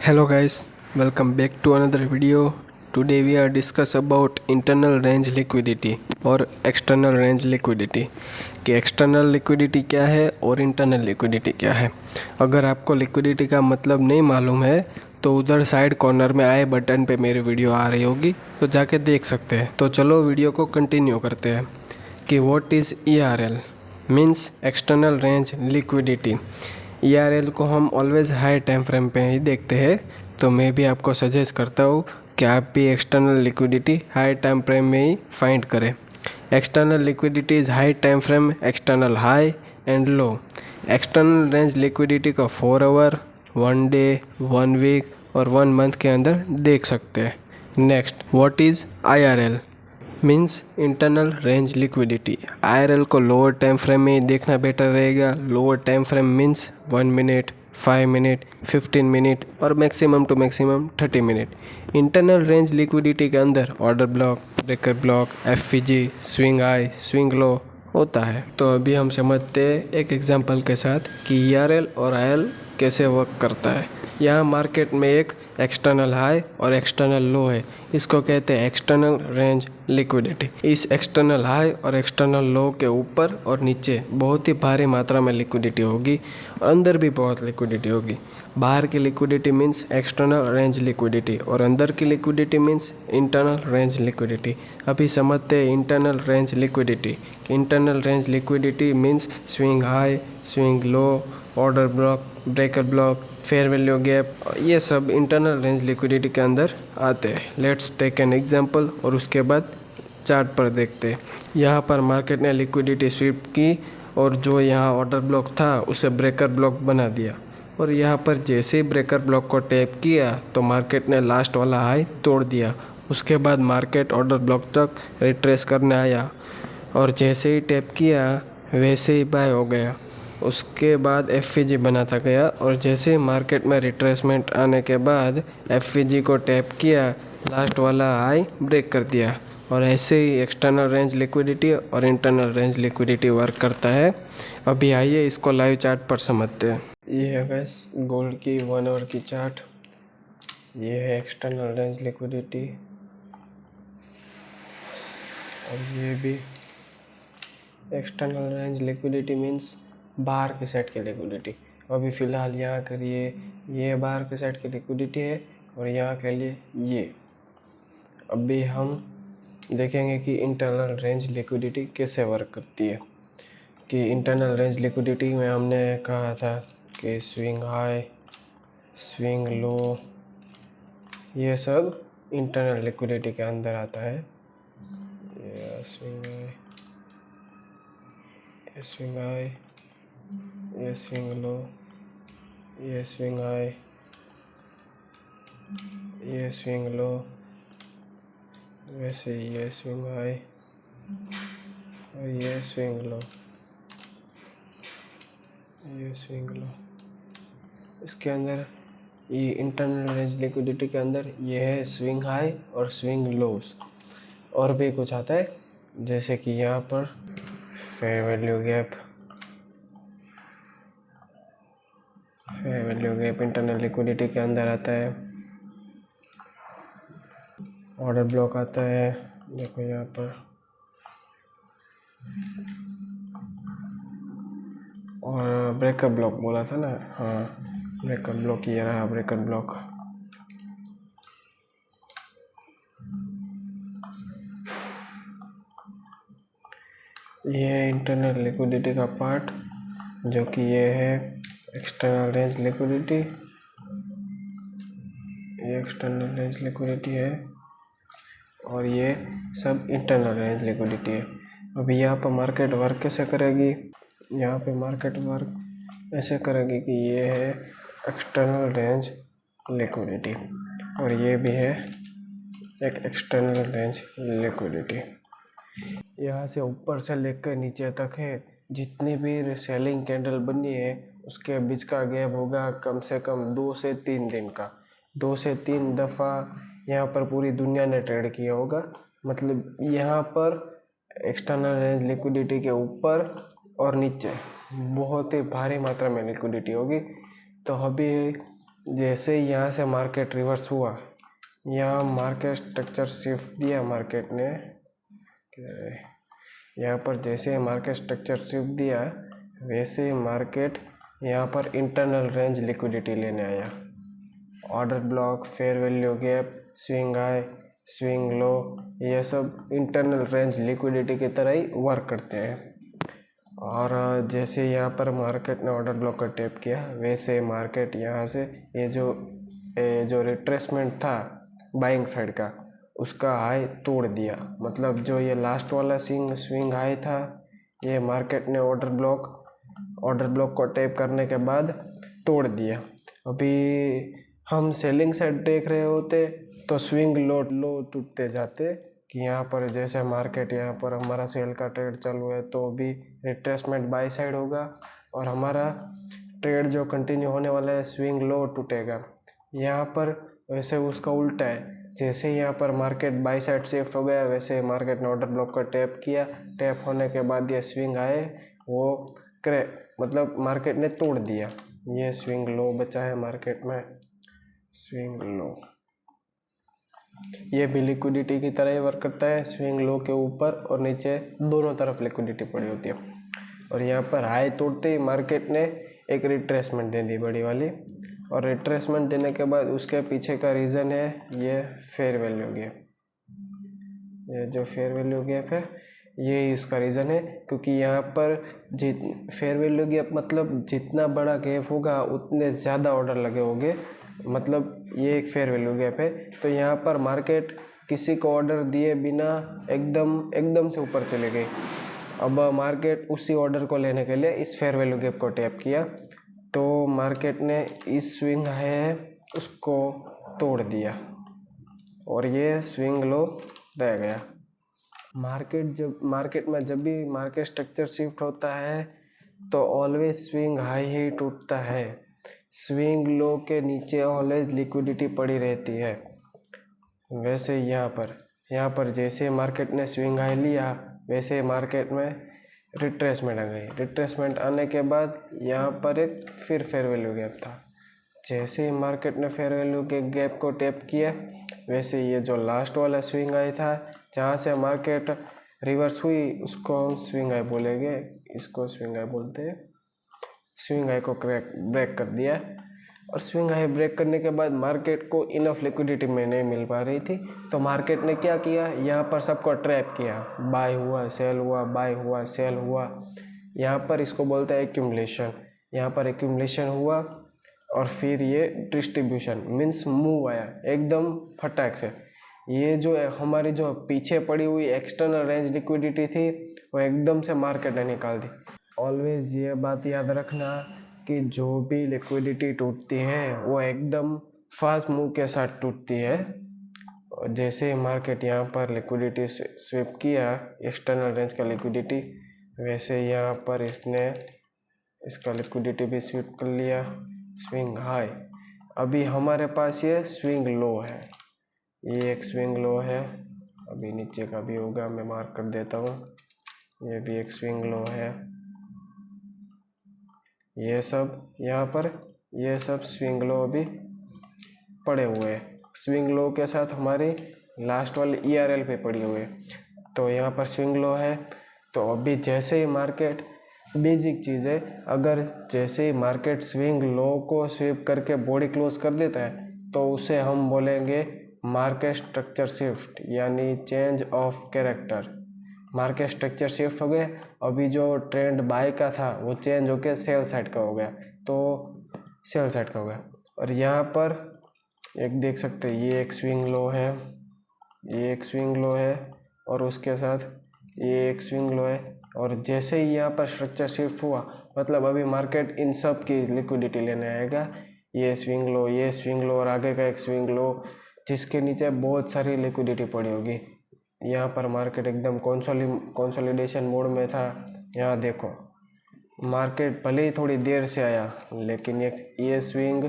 Hello guys, welcome back to another video. Today we are discuss about internal range liquidity और external range liquidity कि external liquidity क्या है और internal liquidity क्या है। अगर आपको liquidity का मतलब नहीं मालूम है तो उधर साइड कॉर्नर में आई बटन पे मेरी वीडियो आ रही होगी, तो जाके देख सकते हैं। तो चलो वीडियो को कंटिन्यू करते हैं कि what is ERL means external range liquidity. ERL को हम ऑलवेज़ हाई टाइम फ्रेम पे ही देखते हैं, तो मैं भी आपको सजेस्ट करता हूँ कि आप भी external liquidity high time frame में ही फाइंड करें। External liquidity is high time frame, external high and low. External range liquidity को 4 आवर, 1 डे, 1 वीक और 1 मंथ के अंदर देख सकते हैं। Next, what is IRL means internal range liquidity. IRL को लोअर टाइम फ्रेम में देखना बेटर रहेगा। Lower time frame means 1 minute, 5 minute, 15 minute और maximum to maximum 30 minute. Internal range liquidity के अंदर order block, breaker block, FVG, swing high, swing low होता है। तो अभी हम समझते हैं एक एग्जांपल के साथ कि ERL और IRL कैसे वर्क करता है। यहाँ मार्केट में एक एक्सटर्नल हाई और एक्सटर्नल लो है, इसको कहते हैं एक्सटर्नल रेंज लिक्विडिटी। इस एक्सटर्नल हाई और एक्सटर्नल लो के ऊपर और नीचे बहुत ही भारी मात्रा में लिक्विडिटी होगी और अंदर भी बहुत लिक्विडिटी होगी। बाहर की liquidity means external range liquidity और अंदर की liquidity means internal range liquidity. अभी समझते हैं internal range liquidity. Internal range liquidity means swing high, swing लो, order block, breaker block, fair value gap, ये सब इंटरनल रेंज लिक्विडिटी के अंदर आते हैं। लेट्स टेक एन एग्जांपल और उसके बाद चार्ट पर देखते हैं। यहाँ पर मार्केट ने लिक्विडिटी स्वीप की और जो यहाँ ऑर्डर ब्लॉक था उसे ब्रेकर ब्लॉक बना दिया और यहाँ पर जैसे ही ब्रेकर ब्लॉक को टैप किया तो मार्केट ने लास्ट वाला हाई तोड़ दिया। उसके बाद मार्केट ऑर्डर ब्लॉक तक रिट्रेस करने आया और जैसे ही टैप किया वैसे ही बाय हो गया। उसके बाद FVG बनाता गया और जैसे मार्केट में रिट्रेसमेंट आने के बाद FVG को टैप किया, लास्ट वाला हाई ब्रेक कर दिया। और ऐसे ही एक्सटर्नल रेंज लिक्विडिटी और इंटरनल रेंज लिक्विडिटी वर्क करता है। अभी आइए इसको लाइव चार्ट पर समझते हैं। ये है गैस गोल्ड की 1 आवर की चार्ट। ये है एक्सटर्नल रेंज लिक्विडिटी और ये भी एक्सटर्नल रेंज लिक्विडिटी मीन्स बाहर के सेट की लिक्विडिटी। अभी फ़िलहाल यहाँ करिए ये बाहर के सेट की लिक्विडिटी है और यहाँ के लिए ये। अभी हम देखेंगे कि इंटरनल रेंज लिक्विडिटी कैसे वर्क करती है। कि इंटरनल रेंज लिक्विडिटी में हमने कहा था कि स्विंग हाई, स्विंग लो, ये सब इंटरनल लिक्विडिटी के अंदर आता है। ये स्विंग हाई, ये स्विंग हाई, ये स्विंग लो, ये स्विंग हाई, ये स्विंग लो, वैसे ये स्विंग हाई और ये स्विंग लो, ये स्विंग लो। इसके अंदर ये इंटरनल रेंज लिक्विडिटी के अंदर ये है स्विंग हाई और स्विंग लोस। और भी कुछ आता है जैसे कि यहाँ पर fair value gap, fair value gap internal liquidity के अंदर आता है। ऑर्डर ब्लॉक आता है, देखो यहाँ पर, और ब्रेकर ब्लॉक बोला था ना, हाँ ब्रेकर ब्लॉक, ये रहा ब्रेकर ब्लॉक। ये है इंटरनल लिक्विडिटी का पार्ट, जो कि ये है एक्सटर्नल रेंज लिक्विडिटी। ये एक्सटर्नल रेंज लिक्विडिटी है और ये सब इंटरनल रेंज लिक्विडिटी है। अभी यहाँ पर मार्केट वर्क कैसे करेगी? यहाँ पे मार्केट वर्क ऐसे करेगी कि ये है एक्सटर्नल रेंज लिक्विडिटी और ये भी है एक एक्सटर्नल रेंज लिक्विडिटी। यहाँ से ऊपर से लेकर नीचे तक है, जितनी भी सेलिंग कैंडल बनी है उसके बीच का गैप होगा कम से कम 2 से 3 दिन का। 2 से 3 दफ़ा यहाँ पर पूरी दुनिया ने ट्रेड किया होगा। मतलब यहाँ पर एक्सटर्नल रेंज लिक्विडिटी के ऊपर और नीचे बहुत ही भारी मात्रा में लिक्विडिटी होगी। तो अभी जैसे यहाँ से मार्केट रिवर्स हुआ, यहाँ मार्केट स्ट्रक्चर शिफ्ट दिया मार्केट ने, यहाँ पर जैसे मार्केट स्ट्रक्चर शिफ्ट दिया वैसे मार्केट यहाँ पर इंटरनल रेंज लिक्विडिटी लेने आया। Order block, fair value gap, swing high, swing लो, ये सब इंटरनल रेंज लिक्विडिटी की तरह ही वर्क करते हैं। और जैसे यहाँ पर मार्केट ने ऑर्डर ब्लॉक का टैप किया वैसे मार्केट यहाँ से ये जो रिट्रेसमेंट था बाइंग साइड का उसका हाई तोड़ दिया। मतलब जो ये लास्ट वाला स्विंग हाई था ये मार्केट ने ऑर्डर ब्लॉक को टैप करने के बाद तोड़ दिया। अभी हम सेलिंग साइड देख रहे होते तो स्विंग लो टूटते जाते कि यहाँ पर जैसे मार्केट यहाँ पर हमारा सेल का ट्रेड चालू है तो भी रिट्रेसमेंट बाई साइड होगा और हमारा ट्रेड जो कंटिन्यू होने वाला है स्विंग लो टूटेगा। यहाँ पर वैसे उसका उल्टा है, जैसे यहाँ पर मार्केट बाई साइड शिफ्ट हो गया वैसे मार्केट ने ऑर्डर ब्लॉक का टैप किया, टैप होने के बाद ये स्विंग आए वो मतलब मार्केट ने तोड़ दिया। ये स्विंग लो बचा है मार्केट में, स्विंग लो ये भी लिक्विडिटी की तरह ही वर्क करता है। स्विंग लो के ऊपर और नीचे दोनों तरफ लिक्विडिटी पड़ी होती है। और यहाँ पर हाई तोड़ते ही मार्केट ने एक रिट्रेसमेंट दे दी बड़ी वाली, और रिट्रेसमेंट देने के बाद उसके पीछे का रीज़न है ये फेयर वैल्यू गैप। ये जो फेयर वैल्यू गैप है ये इसका रीज़न है, क्योंकि यहाँ पर फेयर वैल्यू गैप मतलब जितना बड़ा गैप होगा उतने ज़्यादा ऑर्डर लगे होंगे, मतलब ये एक फेयर वैल्यू गैप है। तो यहाँ पर मार्केट किसी को ऑर्डर दिए बिना एकदम से ऊपर चले गई। अब मार्केट उसी ऑर्डर को लेने के लिए इस फेयर वैल्यू गैप को टैप किया तो मार्केट ने इस स्विंग है उसको तोड़ दिया और ये स्विंग लो रह गया। मार्केट में जब भी मार्केट स्ट्रक्चर शिफ्ट होता है तो ऑलवेज स्विंग हाई ही टूटता है, स्विंग लो के नीचे ऑलवेज लिक्विडिटी पड़ी रहती है। वैसे यहाँ पर जैसे मार्केट ने स्विंग हाई लिया वैसे मार्केट में रिट्रेसमेंट आ गई। रिट्रेसमेंट आने के बाद यहाँ पर एक फिर फेयर वैल्यू गैप था। जैसे ही मार्केट ने फेयर वैल्यू के गैप को टैप किया वैसे ये जो लास्ट वाला स्विंग हाई था जहाँ से मार्केट रिवर्स हुई उसको हम स्विंग हाई बोलेंगे, इसको स्विंग हाई बोलते हैं। स्विंग हाई को ब्रेक कर दिया और स्विंग हाई ब्रेक करने के बाद मार्केट को इनफ लिक्विडिटी में नहीं मिल पा रही थी तो मार्केट ने क्या किया, यहाँ पर सबको ट्रैप किया, बाय हुआ सेल हुआ, बाय हुआ सेल हुआ। यहाँ पर इसको बोलते हैं एक्यूमुलेशन। यहाँ पर एक्यूमुलेशन हुआ और फिर ये डिस्ट्रीब्यूशन मीन्स मूव आया एकदम फटाक से। ये जो हमारी जो पीछे पड़ी हुई एक्सटर्नल रेंज लिक्विडिटी थी वो एकदम से मार्केट ने निकाल दी। ऑलवेज ये बात याद रखना कि जो भी लिक्विडिटी टूटती है वो एकदम फास्ट मूव के साथ टूटती है। और जैसे मार्केट यहाँ पर लिक्विडिटी स्विप किया एक्सटर्नल रेंज का लिक्विडिटी, वैसे यहाँ पर इसने इसका लिक्विडिटी भी स्विप कर लिया स्विंग हाई। अभी हमारे पास ये स्विंग लो है, ये एक स्विंग लो है, अभी नीचे का भी होगा मैं मार्क कर देता हूँ। ये भी एक स्विंग लो है, ये सब यहाँ पर ये सब स्विंग लो अभी पड़े हुए हैं। स्विंग लो के साथ हमारी लास्ट वाली ERL पे पड़ी हुई है तो यहाँ पर स्विंग लो है। तो अभी जैसे ही मार्केट बेसिक चीज़ है, अगर जैसे ही मार्केट स्विंग लो को स्विप करके बॉडी क्लोज कर देता है तो उसे हम बोलेंगे मार्केट स्ट्रक्चर शिफ्ट यानी change of character. Market structure shift हो गए, अभी जो ट्रेंड बाय का था वो चेंज होकर सेल साइड का हो गया, तो सेल साइड का हो गया। और यहाँ पर एक देख सकते हैं ये एक स्विंग लो है, ये एक स्विंग लो है और उसके साथ ये एक स्विंग लो है। और जैसे ही यहाँ पर स्ट्रक्चर शिफ्ट हुआ मतलब अभी मार्केट इन सब की लिक्विडिटी लेने आएगा। ये स्विंग लो, ये स्विंग लो और आगे का एक स्विंग लो जिसके नीचे बहुत सारी लिक्विडिटी पड़ी होगी। यहाँ पर मार्केट एकदम कंसोलिडेशन मोड में था। यहाँ देखो मार्केट भले ही थोड़ी देर से आया लेकिन ये स्विंग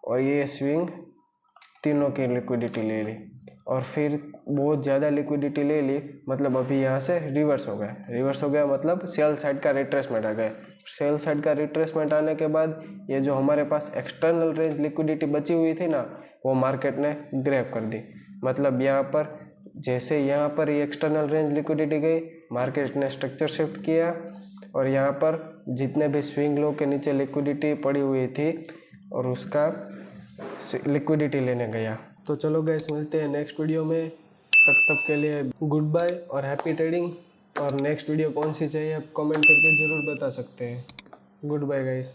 और ये स्विंग तीनों की लिक्विडिटी ले ली और फिर बहुत ज़्यादा लिक्विडिटी ले ली। मतलब अभी यहाँ से रिवर्स हो गया मतलब सेल साइड का रिट्रेसमेंट आ गया। सेल साइड का रिट्रेसमेंट आने के बाद ये जो हमारे पास एक्सटर्नल रेंज लिक्विडिटी बची हुई थी ना, वो मार्केट ने ग्रैब कर दी। मतलब यहाँ पर जैसे यहाँ पर ये एक्सटर्नल रेंज लिक्विडिटी गई, मार्केट ने स्ट्रक्चर शिफ्ट किया और यहाँ पर जितने भी स्विंग लो के नीचे लिक्विडिटी पड़ी हुई थी और उसका लिक्विडिटी लेने गया। तो चलो गाइस, मिलते हैं नेक्स्ट वीडियो में। तब के लिए गुड बाय और हैप्पी ट्रेडिंग। और नेक्स्ट वीडियो कौन सी चाहिए आप कमेंट करके ज़रूर बता सकते हैं। Good bye guys.